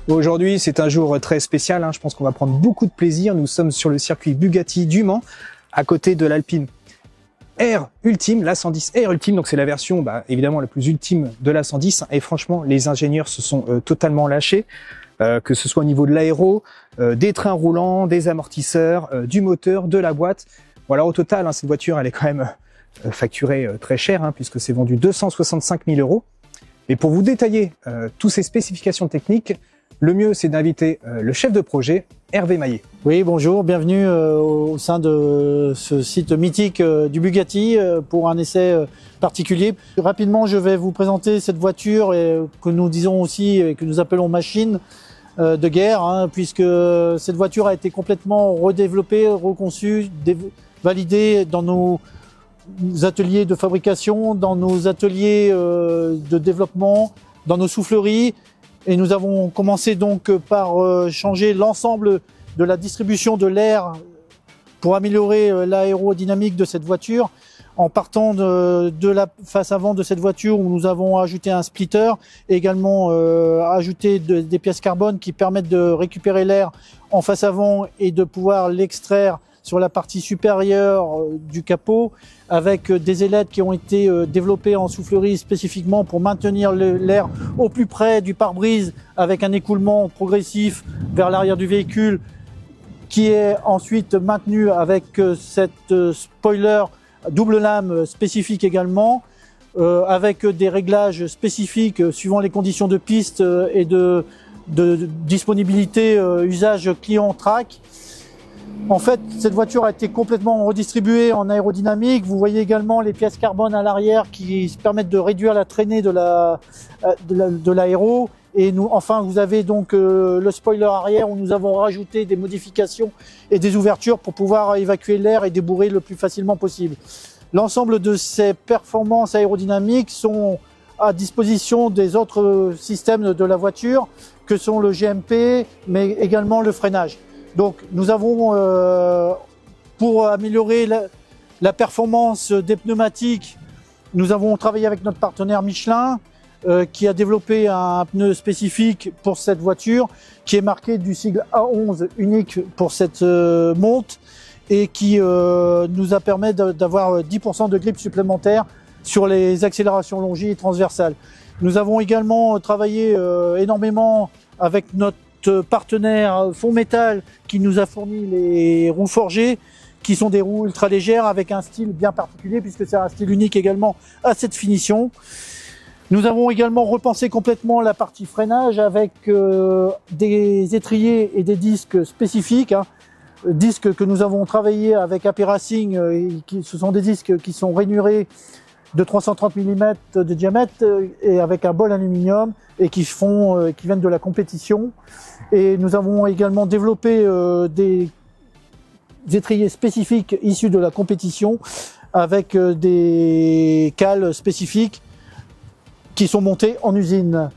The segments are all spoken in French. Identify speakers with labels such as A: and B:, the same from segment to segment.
A: Aujourd'hui, c'est un jour très spécial, hein. Je pense qu'on va prendre beaucoup de plaisir. Nous sommes sur le circuit Bugatti du Mans, à côté de l'Alpine R Ultime, la 110 R Ultime. Donc c'est la version évidemment la plus ultime de la 110. Et franchement, les ingénieurs se sont totalement lâchés, que ce soit au niveau de l'aéro, des trains roulants, des amortisseurs, du moteur, de la boîte. Voilà, au total, hein, cette voiture, elle est quand même facturée très cher, hein, puisque c'est vendu 265 000 €. Et pour vous détailler toutes ces spécifications techniques, le mieux, c'est d'inviter le chef de projet, Hervé Maillet.
B: Oui, bonjour, bienvenue au sein de ce site mythique du Bugatti pour un essai particulier. Rapidement, je vais vous présenter cette voiture que nous disons aussi et que nous appelons machine de guerre, hein, puisque cette voiture a été complètement redéveloppée, reconçue, validée dans nos ateliers de fabrication, dans nos ateliers de développement, dans nos souffleries. Et nous avons commencé donc par changer l'ensemble de la distribution de l'air pour améliorer l'aérodynamique de cette voiture, en partant de la face avant de cette voiture où nous avons ajouté un splitter, et également ajouté des pièces carbone qui permettent de récupérer l'air en face avant et de pouvoir l'extraire sur la partie supérieure du capot, avec des ailettes qui ont été développées en soufflerie spécifiquement pour maintenir l'air au plus près du pare-brise, avec un écoulement progressif vers l'arrière du véhicule, qui est ensuite maintenu avec cette spoiler double lame spécifique également, avec des réglages spécifiques suivant les conditions de piste et de disponibilité usage client track. En fait, cette voiture a été complètement redistribuée en aérodynamique. Vous voyez également les pièces carbone à l'arrière qui permettent de réduire la traînée de l'aéro. Et enfin, vous avez donc le spoiler arrière où nous avons rajouté des modifications et des ouvertures pour pouvoir évacuer l'air et débourrer le plus facilement possible. L'ensemble de ces performances aérodynamiques sont à disposition des autres systèmes de la voiture, que sont le GMP, mais également le freinage. Donc nous avons, pour améliorer la performance des pneumatiques, nous avons travaillé avec notre partenaire Michelin, qui a développé un pneu spécifique pour cette voiture, qui est marqué du sigle A11 unique pour cette monte, et qui nous a permis d'avoir 10% de grip supplémentaire sur les accélérations longies et transversales. Nous avons également travaillé énormément avec notre partenaire Fond Métal, qui nous a fourni les roues forgées, qui sont des roues ultra légères avec un style bien particulier, puisque c'est un style unique également à cette finition. Nous avons également repensé complètement la partie freinage avec des étriers et des disques spécifiques, hein. Disques que nous avons travaillé avec AP Racing, ce sont des disques qui sont rainurés de 330 mm de diamètre et avec un bol aluminium, et qui viennent de la compétition. Et nous avons également développé des étriers spécifiques issus de la compétition, avec des cales spécifiques qui sont montées en usine.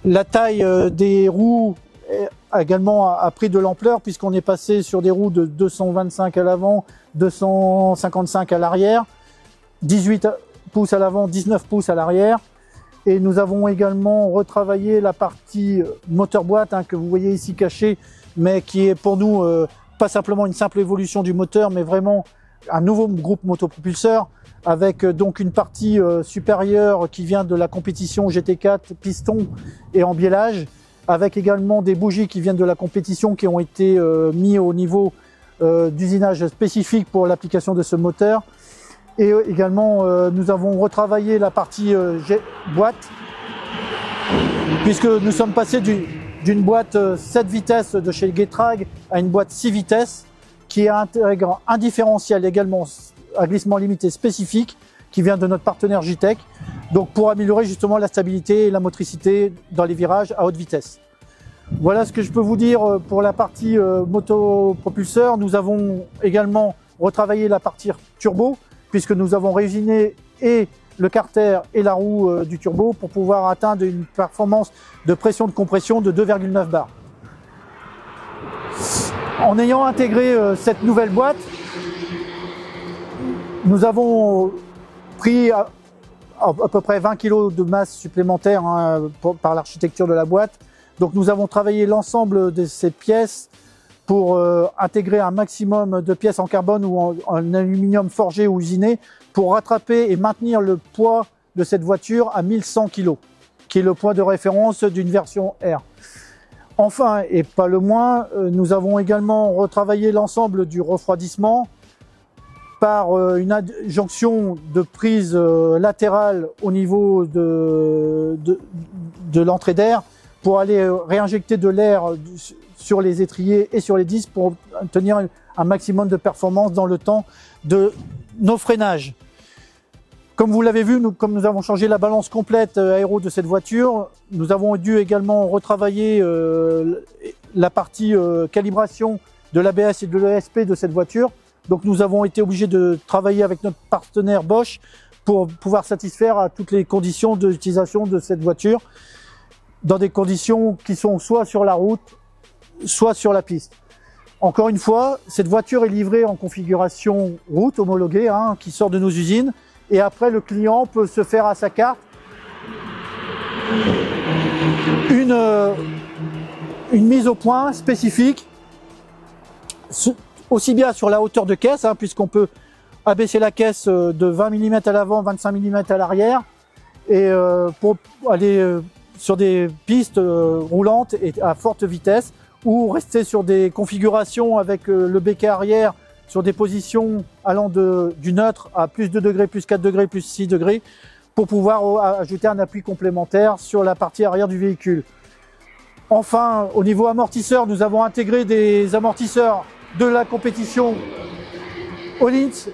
B: La taille des roues également a pris de l'ampleur, puisqu'on est passé sur des roues de 225 à l'avant, 255 à l'arrière, 18 pouces à l'avant, 19 pouces à l'arrière. Et nous avons également retravaillé la partie moteur-boîte, hein, que vous voyez ici cachée, mais qui est pour nous pas simplement une simple évolution du moteur, mais vraiment un nouveau groupe motopropulseur, avec donc une partie supérieure qui vient de la compétition GT4 piston et en biellage, avec également des bougies qui viennent de la compétition, qui ont été mis au niveau d'usinage spécifique pour l'application de ce moteur. Et également, nous avons retravaillé la partie boîte, puisque nous sommes passés d'une boîte 7 vitesses de chez Getrag à une boîte 6 vitesses, qui intègre un différentiel également à glissement limité spécifique, qui vient de notre partenaire JTEC, donc pour améliorer justement la stabilité et la motricité dans les virages à haute vitesse. Voilà ce que je peux vous dire pour la partie motopropulseur. Nous avons également retravaillé la partie turbo, puisque nous avons réusiné et le carter et la roue du turbo pour pouvoir atteindre une performance de pression de compression de 2,9 bars. En ayant intégré cette nouvelle boîte, nous avons pris à peu près 20 kg de masse supplémentaire, hein, par l'architecture de la boîte. Donc nous avons travaillé l'ensemble de ces pièces pour intégrer un maximum de pièces en carbone ou en aluminium forgé ou usiné pour rattraper et maintenir le poids de cette voiture à 1100 kg, qui est le poids de référence d'une version R. Enfin, et pas le moins, nous avons également retravaillé l'ensemble du refroidissement par une adjonction de prise latérale au niveau de l'entrée d'air pour aller réinjecter de l'air sur les étriers et sur les disques pour obtenir un maximum de performance dans le temps de nos freinages. Comme vous l'avez vu, comme nous avons changé la balance complète aéro de cette voiture, nous avons dû également retravailler la partie calibration de l'ABS et de l'ESP de cette voiture. Donc nous avons été obligés de travailler avec notre partenaire Bosch pour pouvoir satisfaire à toutes les conditions d'utilisation de cette voiture dans des conditions qui sont soit sur la route, soit sur la piste. Encore une fois, cette voiture est livrée en configuration route homologuée, qui sort de nos usines. Et après, le client peut se faire à sa carte une mise au point spécifique, aussi bien sur la hauteur de caisse, puisqu'on peut abaisser la caisse de 20 mm à l'avant, 25 mm à l'arrière, et pour aller sur des pistes roulantes et à forte vitesse, ou rester sur des configurations avec le béquet arrière sur des positions allant du neutre à plus 2 degrés, plus 4 degrés, plus 6 degrés, pour pouvoir ajouter un appui complémentaire sur la partie arrière du véhicule. Enfin, au niveau amortisseur, nous avons intégré des amortisseurs de la compétition Öhlins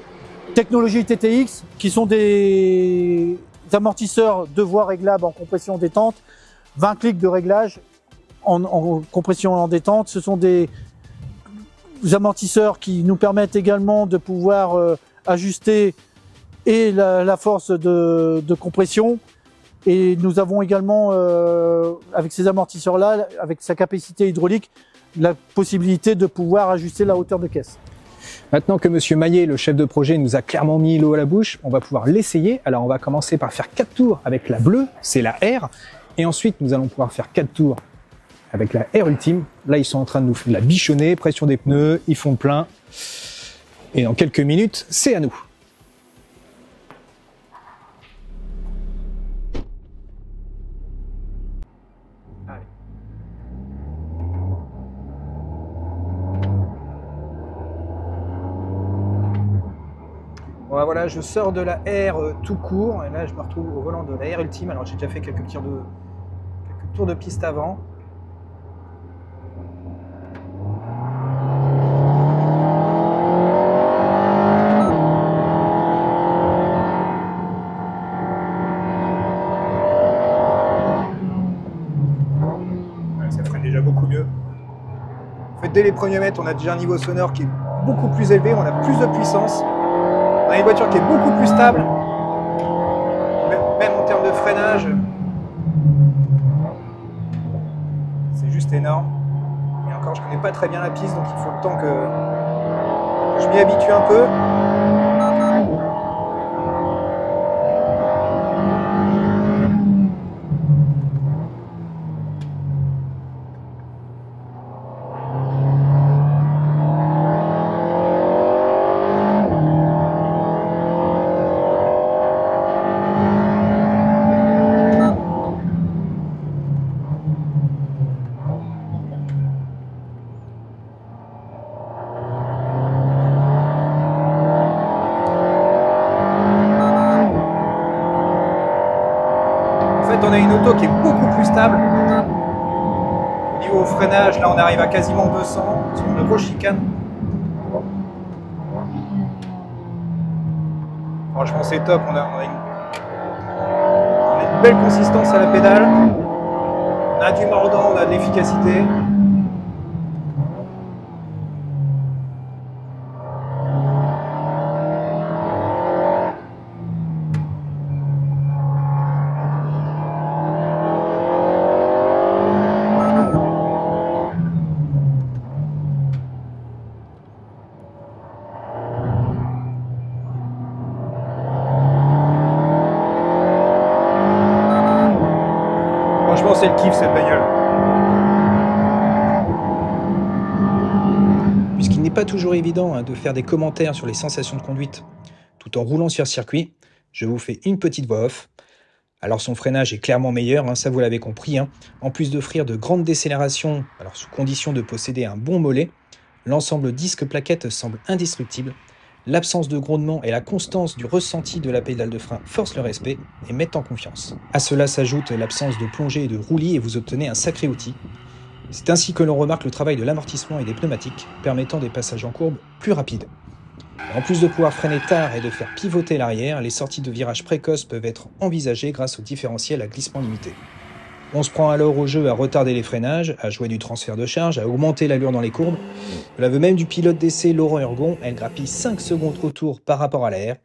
B: technologie TTX, qui sont des amortisseurs de voie réglables en compression détente, 20 clics de réglage en compression en détente. Ce sont des amortisseurs qui nous permettent également de pouvoir ajuster et la force de compression. Et nous avons également, avec ces amortisseurs-là, avec sa capacité hydraulique, la possibilité de pouvoir ajuster la hauteur de caisse.
A: Maintenant que Monsieur Maillet, le chef de projet, nous a clairement mis l'eau à la bouche, on va pouvoir l'essayer. Alors on va commencer par faire 4 tours avec la bleue, c'est la R. Et ensuite, nous allons pouvoir faire 4 tours avec la R Ultime. Là, ils sont en train de nous la bichonner, pression des pneus, ils font le plein. Et dans quelques minutes, c'est à nous. Allez. Bon, voilà, je sors de la R tout court, et là, je me retrouve au volant de la R Ultime. Alors, j'ai déjà fait quelques tours de piste avant. En fait, dès les premiers mètres, on a déjà un niveau sonore qui est beaucoup plus élevé, on a plus de puissance. On a une voiture qui est beaucoup plus stable, même en termes de freinage. C'est juste énorme. Et encore, je ne connais pas très bien la piste, donc il faut le temps que je m'y habitue un peu. On a une auto qui est beaucoup plus stable. Au niveau freinage, là on arrive à quasiment 200 sur une grosse chicane. Franchement c'est top, on a une belle consistance à la pédale. On a du mordant, on a de l'efficacité. Franchement, c'est le kiff cette bagnole. pas toujours évident hein, de faire des commentaires sur les sensations de conduite tout en roulant sur circuit. Je vous fais une petite voix off. Alors son freinage est clairement meilleur, hein, ça vous l'avez compris. Hein. En plus d'offrir de grandes décélérations, alors sous condition de posséder un bon mollet, l'ensemble disque-plaquette semble indestructible. L'absence de grondement et la constance du ressenti de la pédale de frein forcent le respect et mettent en confiance. À cela s'ajoute l'absence de plongée et de roulis et vous obtenez un sacré outil. C'est ainsi que l'on remarque le travail de l'amortissement et des pneumatiques, permettant des passages en courbe plus rapides. En plus de pouvoir freiner tard et de faire pivoter l'arrière, les sorties de virage précoces peuvent être envisagées grâce au différentiel à glissement limité. On se prend alors au jeu à retarder les freinages, à jouer du transfert de charge, à augmenter l'allure dans les courbes. De l'aveu même du pilote d'essai Laurent Urgon, elle grappille 5 secondes au tour par rapport à l'air.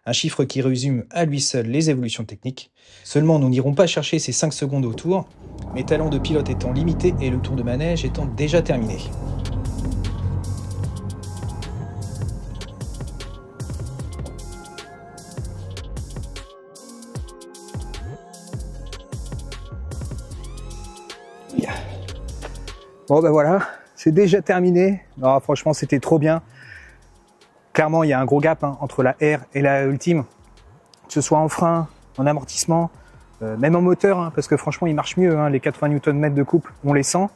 A: Un chiffre qui résume à lui seul les évolutions techniques. Seulement, nous n'irons pas chercher ces 5 secondes au tour, mes talents de pilote étant limités et le tour de manège étant déjà terminé. Bon ben voilà, c'est déjà terminé. Non, franchement, c'était trop bien. Clairement, il y a un gros gap hein, entre la R et la Ultime, que ce soit en frein, en amortissement, même en moteur, hein, parce que franchement, il marche mieux. Hein, les 80 Nm de couple, on les sent.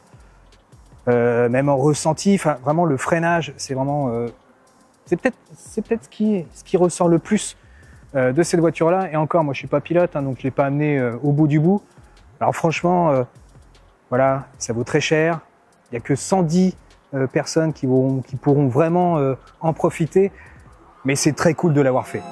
A: Même en ressenti, vraiment le freinage, c'est vraiment, c'est peut-être ce qui ressort le plus de cette voiture-là. Et encore, moi, je suis pas pilote, hein, donc je l'ai pas amené au bout du bout. Alors franchement, voilà, ça vaut très cher. Il n'y a que 110 personnes qui pourront vraiment en profiter, mais c'est très cool de l'avoir fait.